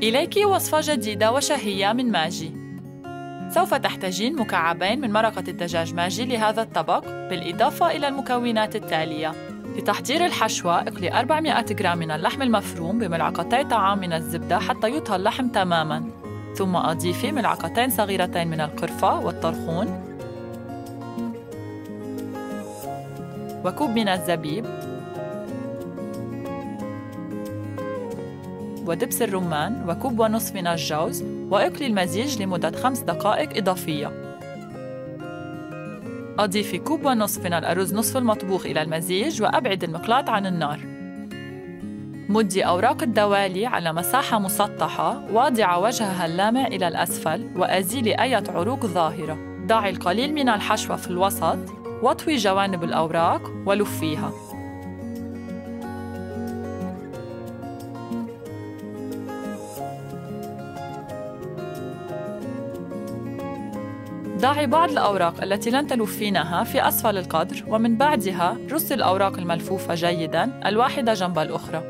إليك وصفة جديدة وشهية من ماجي. سوف تحتاجين مكعبين من مرقة الدجاج ماجي لهذا الطبق، بالإضافة إلى المكونات التالية. لتحضير الحشوة، اقلي 400 جرام من اللحم المفروم بملعقتي طعام من الزبدة حتى يطهى اللحم تماماً. ثم أضيفي ملعقتين صغيرتين من القرفة والطرخون، وكوب من الزبيب، ودبس الرمان، وكوب ونصف من الجوز، واقلي المزيج لمدة 5 دقائق إضافية. أضيفي كوب ونصف من الأرز نصف المطبوخ إلى المزيج، وأبعد المقلاة عن النار. مدي أوراق الدوالي على مساحة مسطحة واضعة وجهها اللامع إلى الأسفل، وأزيلي أي عروق ظاهرة. ضعي القليل من الحشوة في الوسط، واطوي جوانب الأوراق ولفيها. ضعي بعض الأوراق التي لن تلفينها في أسفل القدر، ومن بعدها رصي الأوراق الملفوفة جيداً الواحدة جنب الأخرى.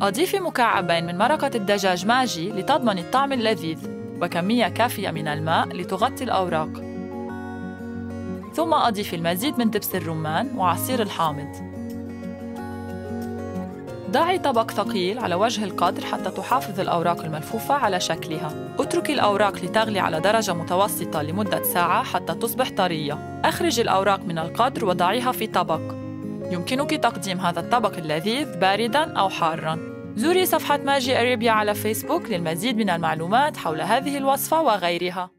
أضيفي مكعبين من مرقة الدجاج ماجي لتضمني الطعم اللذيذ، وكمية كافية من الماء لتغطي الأوراق. ثم أضيفي المزيد من دبس الرمان وعصير الحامض. ضعي طبق ثقيل على وجه القدر حتى تحافظ الأوراق الملفوفة على شكلها. اتركي الأوراق لتغلي على درجة متوسطة لمدة ساعة حتى تصبح طرية. أخرجي الأوراق من القدر وضعيها في طبق. يمكنك تقديم هذا الطبق اللذيذ بارداً أو حاراً. زوري صفحة ماجي أريبيا على فيسبوك للمزيد من المعلومات حول هذه الوصفة وغيرها.